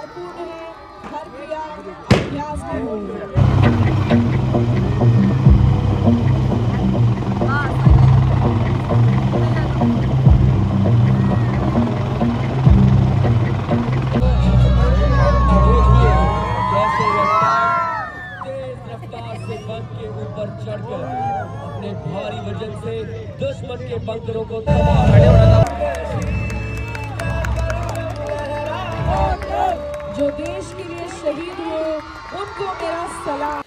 भरपूर है, हर क्रिया अभ्यास में हो। कैसे तेज रफ्तार से बंक के ऊपर चढ़कर अपने भारी वजन से दुश्मन के बंकरों को जो देश के लिए शहीद हुए उनको मेरा सलाम।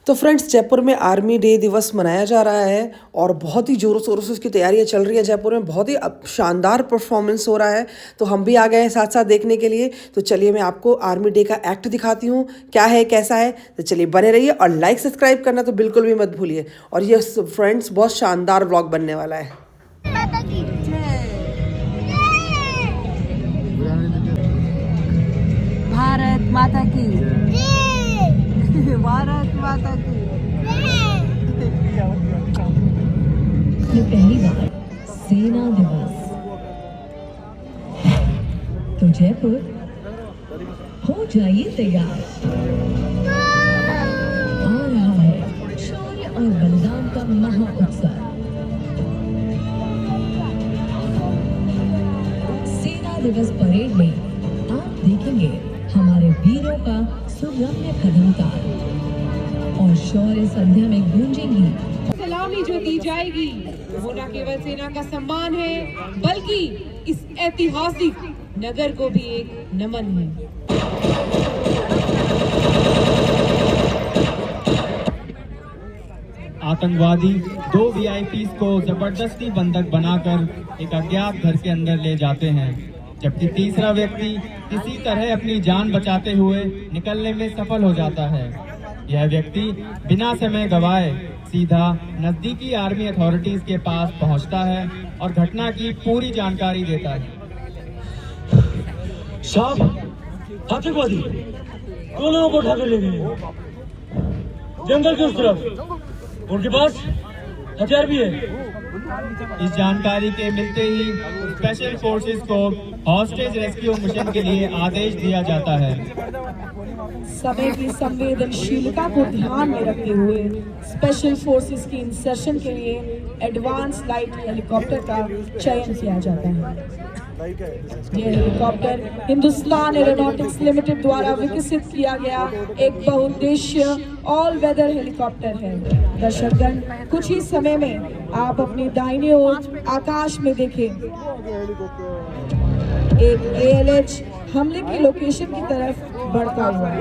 तो फ्रेंड्स, जयपुर में आर्मी डे दिवस मनाया जा रहा है और बहुत ही ज़ोरों शोरों से उसकी तैयारियां चल रही है। जयपुर में बहुत ही शानदार परफॉर्मेंस हो रहा है, तो हम भी आ गए हैं साथ साथ देखने के लिए। तो चलिए मैं आपको आर्मी डे का एक्ट दिखाती हूँ, क्या है कैसा है। तो चलिए बने रहिए और लाइक सब्सक्राइब करना तो बिल्कुल भी मत भूलिए। और ये फ्रेंड्स बहुत शानदार व्लॉग बनने वाला है। भारत माता की, भारत माता की। ये पहली बार सेना दिवस तो जयपुर हो जाइए तैयार। आ रहा है शौर्य और बलिदान का महा उत्सव। सेना दिवस परेड में आप देखेंगे हमारे वीरों का सुरम्य कदमताल और शौर्य संध्या में गूंजेंगी सलामी जो दी जाएगी वो न केवल सेना का सम्मान है, बल्कि इस ऐतिहासिक नगर को भी एक नमन है। आतंकवादी 2 वीआईपीज को जबरदस्ती बंधक बनाकर एक अज्ञात घर के अंदर ले जाते हैं, जबकि तीसरा व्यक्ति किसी तरह अपनी जान बचाते हुए निकलने में सफल हो जाता है। यह व्यक्ति बिना समय गवाए सीधा नजदीकी आर्मी अथॉरिटीज के पास पहुंचता है और घटना की पूरी जानकारी देता है। साहब, आतंकवादी 2 लोगों को उठा कर ले गए जंगल की उस तरफ, उनके पास हथियार भी है। इस जानकारी के मिलते ही स्पेशल फोर्सेस को हॉस्टेज रेस्क्यू मिशन के लिए आदेश दिया जाता है। समय की संवेदनशीलता को ध्यान में रखते हुए स्पेशल फोर्सेस की इंसर्शन के लिए एडवांस लाइट हेलीकॉप्टर का चयन किया जाता है। यह हेलीकॉप्टर हिंदुस्तान एरोनॉटिक्स लिमिटेड द्वारा विकसित किया गया एक बहुउद्देश्य ऑल वेदर हेलीकॉप्टर है। दर्शकगण, कुछ ही समय में आप अपनी दाहिनी ओर आकाश में देखें एक ALH हमले की लोकेशन की तरफ बढ़ता हुआ है।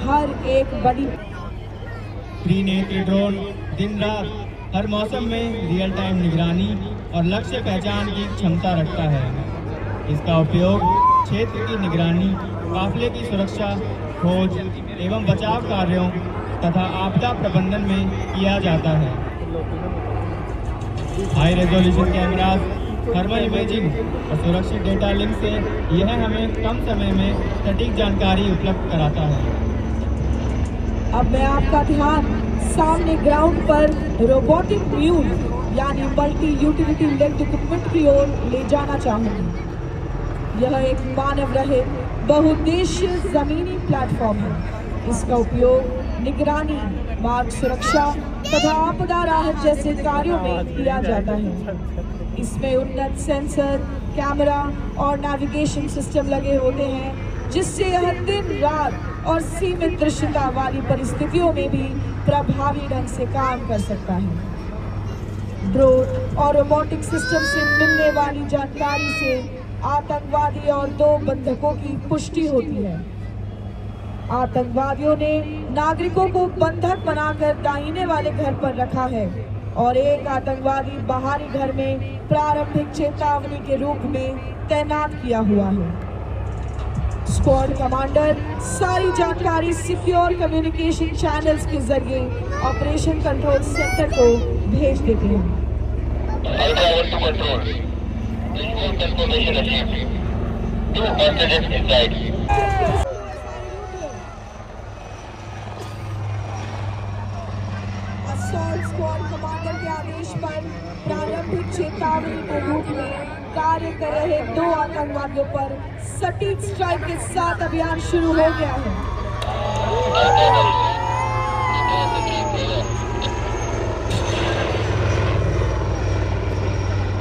हर एक बड़ी त्रिनेत्र ड्रोन दिन रात हर मौसम में रियल टाइम निगरानी और लक्ष्य पहचान की क्षमता रखता है। इसका उपयोग क्षेत्र की निगरानी, काफिले की सुरक्षा, खोज एवं बचाव कार्यों तथा आपदा प्रबंधन में किया जाता है। High resolution cameras, thermal imaging और सुरक्षित डेटा लिंक से यह हमें कम समय में सटीक जानकारी उपलब्ध कराता है। अब मैं आपका ध्यान सामने ग्राउंड पर रोबोटिक म्यूल यानी मल्टी यूटिलिटी लेग इक्विपमेंट की ओर ले जाना चाहूंगी। यह एक मानव रहित बहुउद्देश्य जमीनी प्लेटफॉर्म है। इसका उपयोग निगरानी, मार्ग सुरक्षा तथा आपदा राहत जैसे कार्यों में किया जाता है। इसमें उन्नत सेंसर, कैमरा और नेविगेशन सिस्टम लगे होते हैं, जिससे यह दिन रात और सीमित दृश्यता वाली परिस्थितियों में भी प्रभावी ढंग से काम कर सकता है। ड्रोन और रोबोटिक सिस्टम से मिलने वाली जानकारी से आतंकवादी और 2 बंधकों की पुष्टि होती है। आतंकवादियों ने नागरिकों को बंधक बनाकर दाहिने वाले घर पर रखा है और एक आतंकवादी बाहरी घर में प्रारंभिक चेतावनी के रूप में तैनात किया हुआ है। स्क्वाड कमांडर सारी जानकारी सिक्योर कम्युनिकेशन चैनल्स के जरिए ऑपरेशन कंट्रोल सेंटर को भेज देते हैं। असॉल्ट स्क्वाड कमांडर के आदेश पर प्रारंभिक चेतावनी के रूप में कार्य कर रहे 2 आतंकवादियों पर सटीक स्ट्राइक के साथ अभियान शुरू हो गया है।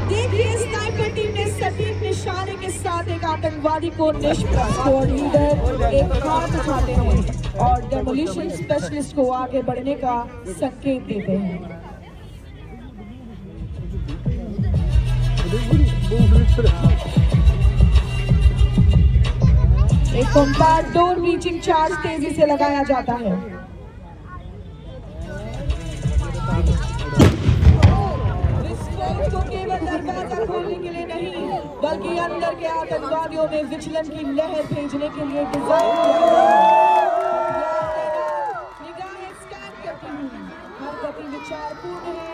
देखिए, स्नाइपर टीम ने सटीक निशाने के साथ एक आतंकवादी को निष्प्रभ। स्क्वाड लीडर एक हाथ उठाते हैं और डेमोलिशन स्पेशलिस्ट को आगे बढ़ने का संकेत देते हैं। एक कॉम्पैक्ट डोर रीचिंग चार्ज तेजी से लगाया जाता है। विस्फोट को केवल दरवाजा खोलने के लिए नहीं, बल्कि अंदर के आतंकवादियों में विचलन की लहर भेजने के लिए डिजाइन किया गया है। निगाहें स्कैन करती हूँ, हर गति विचारपूर्ण है,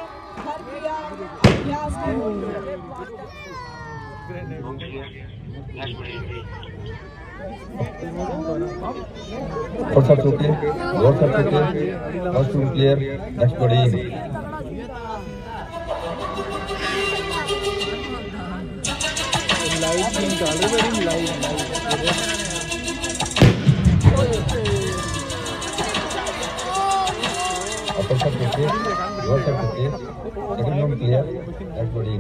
हर क्रिया अभ्यास में हुई है। और सब चुके और क्लियर नेक्स्ट बॉडी अपन सब चुके और सब चुके second round clear next body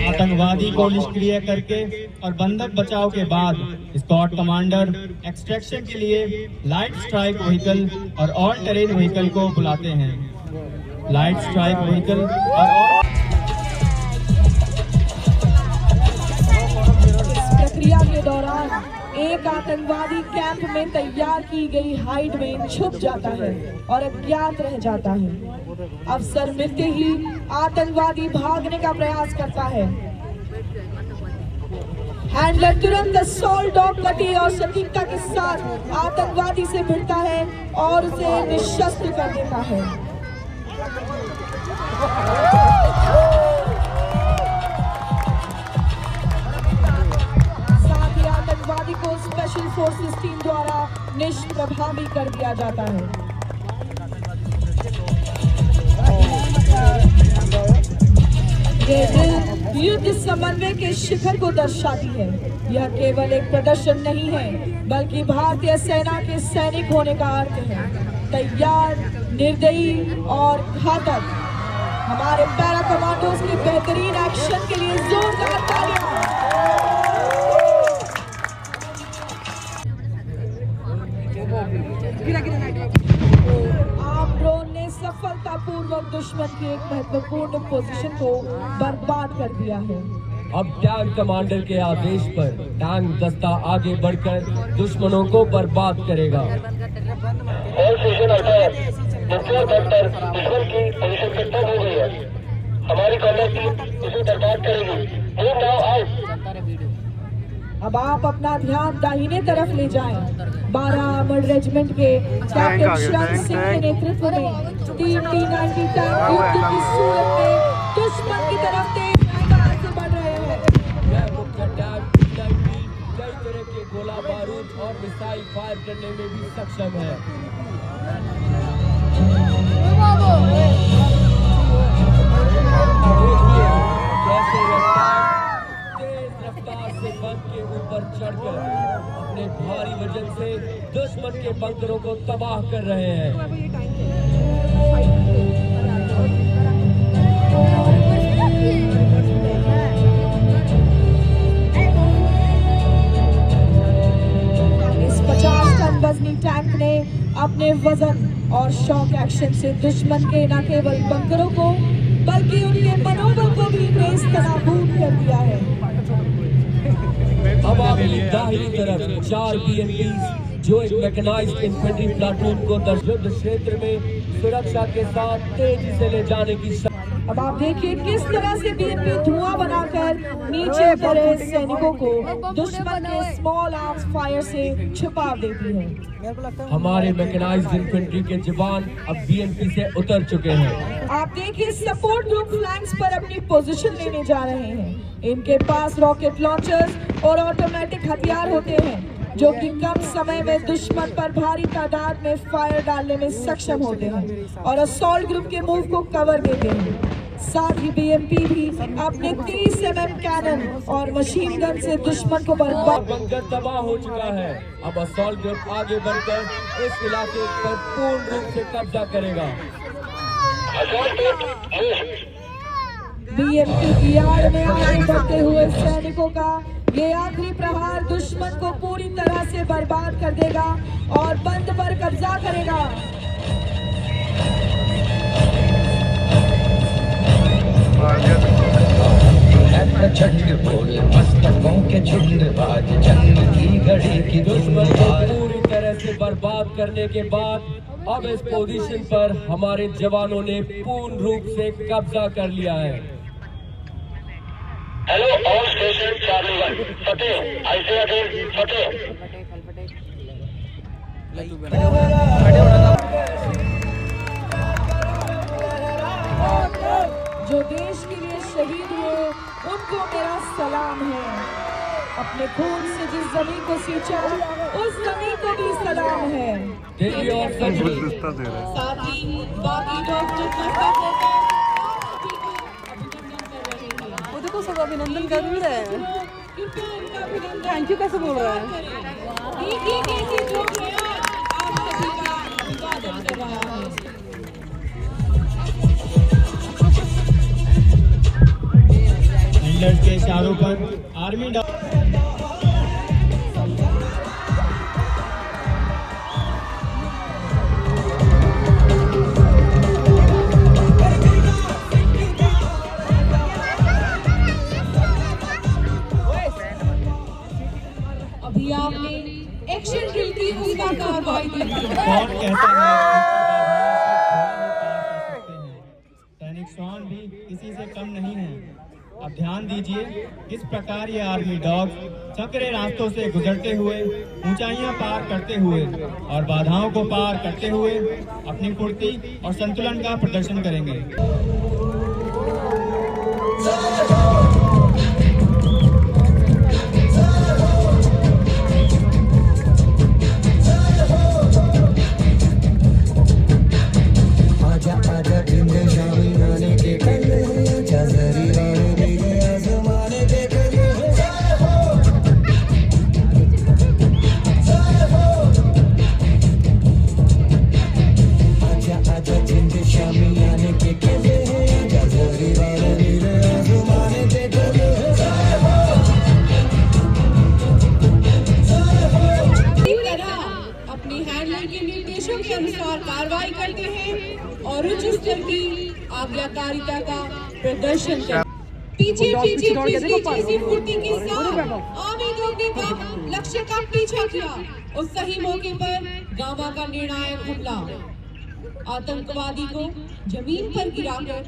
आतंकवादी को निष्क्रिय करके और बंधक बचाव के बाद स्क्वाड कमांडर एक्सट्रैक्शन के लिए लाइट स्ट्राइक व्हीकल और ऑल टेरेन व्हीकल को बुलाते हैं। लाइट स्ट्राइक व्हीकल और इस प्रक्रिया के दौरान एक आतंकवादी कैंप में तैयार की गई हाइड में छुप जाता है और अज्ञात रह जाता है। अवसर मिलते ही आतंकवादी भागने का प्रयास करता है। हैंडलर तुरंत असॉल्ट डॉग कटी और सटीकता के साथ आतंकवादी से भिड़ता है और उसे निशस्त्र कर देता है। साथ ही आतंकवादी को स्पेशल फोर्सेस टीम द्वारा निष्प्रभावी कर दिया जाता है। ये दिन युद्ध समन्वय के शिखर को दर्शाती है। यह केवल एक प्रदर्शन नहीं है, बल्कि भारतीय सेना के सैनिक होने का अर्थ है। तैयार, निर्दयी और घातक। हमारे पैरा कमांडोज के बेहतरीन एक्शन के लिए जोरदार तालियां। आर्म ड्रोन ने सफलतापूर्वक दुश्मन की एक महत्वपूर्ण पोजीशन को बर्बाद कर दिया है। अब टैंक कमांडर के आदेश पर टैंक दस्ता आगे बढ़कर दुश्मनों को बर्बाद करेगा। ऑल स्टेशन अल्फायर, टोक्यो दफ्तर दुश्मन की पोजीशन कंफर्म हो गई है। हमारी कॉम्बैट टीम इसे बर्बाद करेगी। Move now out. अब आप अपना ध्यान दाहिने तरफ ले जाएं। 12 आर्मर्ड रेजिमेंट के कैप्टन श्रम सिंह के नेतृत्व में टीम T90 टैंक युद्ध की सूरत में दुश्मन की तरफ तेज रफ्तार से बढ़ रहे हैं। यह मुख्य टैंक T90 कई तरह के गोला बारूद और मिसाइल फायर करने में भी सक्षम है। देखिए दुश्मन के बंकरों को तबाह कर रहे हैं। इस 50 टन वजनी टैंक ने अपने वजन और शॉक एक्शन से दुश्मन के न केवल बंकरों को बल्कि उनके मनोबल को भी नेस्तनाबूद कर दिया है। हमारी दाहिनी तरफ 4 BMPs जो एक मैकेनाइज्ड इन्फेंट्री प्लाटून को युद्ध क्षेत्र में सुरक्षा के साथ तेजी से ले जाने की। अब आप देखिए किस तरह से बीएमपी धुआं बनाकर नीचे उतरे सैनिकों को दुश्मन के स्मॉल आर्म्स फायर से छुपा देती है। हमारे मैकेनाइज्ड इन्फेंट्री के जवान अब BMP से उतर चुके हैं। आप देखिए सपोर्ट ग्रुप फ्लैंक्स पर अपनी पोजीशन लेने जा रहे हैं। इनके पास रॉकेट लॉन्चर्स और ऑटोमेटिक हथियार होते हैं जो कि कम समय में दुश्मन पर भारी तादाद में फायर डालने में सक्षम होते हैं और असॉल्ट ग्रुप के मूव को कवर देते हैं। साथ ही BMP भी अपने 30 mm कैनन और मशीन गन से दुश्मन को बर्बाद। बंकर तबाह हो चुका है। अब असॉल्ट ग्रुप आगे बढ़कर इस इलाके पर पूर्ण रूप से कब्जा करेगा। BMP की आड़ में आगे बढ़ते हुए सैनिकों का ये आखिरी प्रहार दुश्मन को पूरी तरह से बर्बाद कर देगा और बंद पर कब्जा करेगा। मस्तकों के झुंड बाज जंग की घड़ी की दुश्मन को पूरी तरह से बर्बाद करने के बाद अब इस पोजीशन पर हमारे जवानों ने पूर्ण रूप से कब्जा कर लिया है। हेलो ऑल स्टेशन चार्ली 1 फतेह, आई से अगेन फतेह। जो देश के लिए शहीद हुए उनको मेरा सलाम है। अपने खून से जिस जमीन को सींचा उस जमीन को भी सलाम है। दिल्ली और साथ ही बाकी लोग जो पुस्तक लेकर वो देखो सब अभिनंदन कर भी रहे हैं। थैंक यू कैसे बोल रहा है? हैंडलर्स के इशारों पर आर्मी अभी आपने एक्शन ड्रिल की उसका कार्रवाई की। कौन कहता है सैनिक श्वान भी किसी से कम नहीं है। अब ध्यान दीजिए, किस प्रकार ये आर्मी डॉग संकरे रास्तों से गुजरते हुए, ऊंचाइयां पार करते हुए और बाधाओं को पार करते हुए अपनी फुर्ती और संतुलन का प्रदर्शन करेंगे। कार्रवाई करते हैं और उच्च स्तर की आज्ञाकारिता का प्रदर्शन करते हैं। पीछे जैसी फुर्ती के साथ आर्मी डॉग ने लक्ष्य का पीछा किया। उस सही मौके पर गामा का निर्णायक हमला आतंकवादी को जमीन पर गिराकर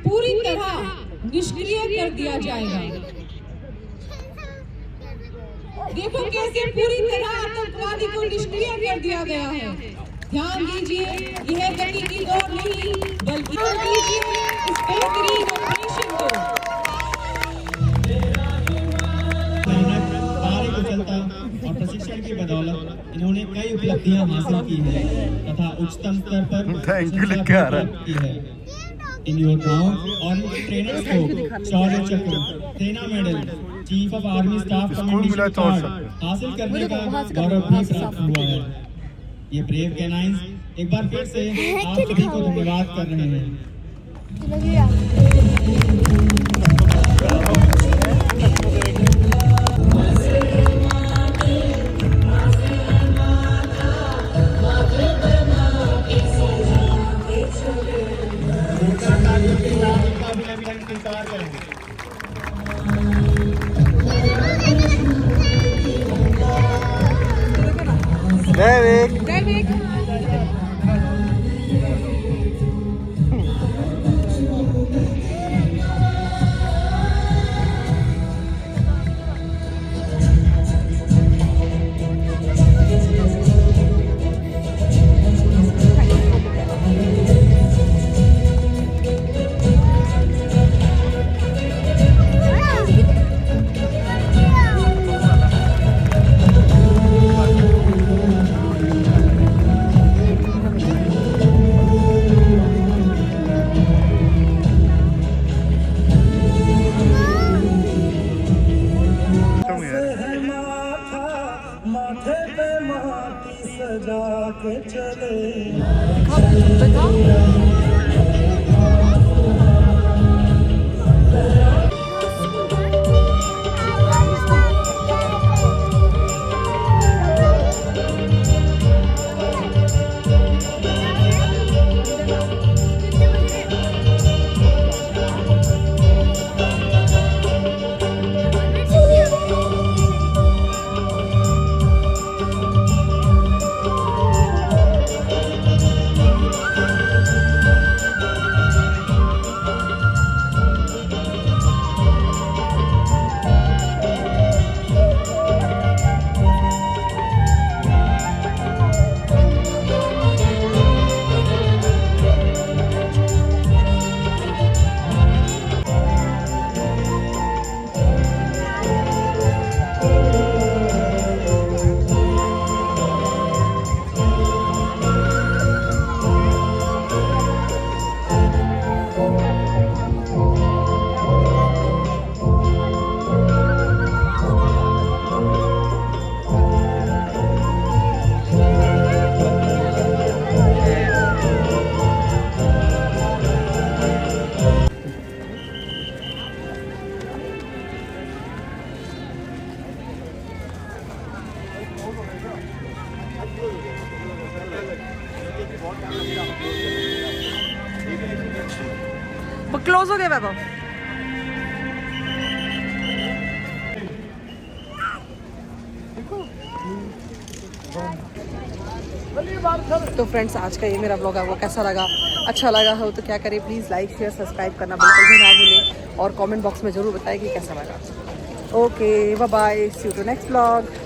पूरी तरह निष्क्रिय कर दिया जाएगा। देखो कैसे पूरी तरह आतंकवादी को निष्क्रिय कर दिया गया है। ध्यान दीजिए, यह गति की दौड़ नहीं बल्कि इस बेहतरीन ऑपरेशन को। कुशलता और प्रशिक्षण की बदौलत इन्होंने कई उपलब्धियां हासिल की हैं तथा उच्चतम स्तर पर प्राप्त की है। इन योद्धाओं और ट्रेनर्स को शौर्य चक्र, सेना medal, chief of army staff commendation card हासिल करने का गौरव भी प्राप्त हुआ है। ये ब्रेव कैनाइंस एक बार फिर से आप सभी को धन्यवाद कर रहे हैं। इंतजार करेंगे। क्लोज हो गया वैभव। तो फ्रेंड्स आज का ये मेरा ब्लॉग आपको कैसा लगा, अच्छा लगा हो तो क्या करें, प्लीज़ लाइक शेयर सब्सक्राइब करना बिल्कुल भी ना भूलें और कमेंट बॉक्स में ज़रूर बताएं कि कैसा लगा। Okay bye bye, see you to next blog.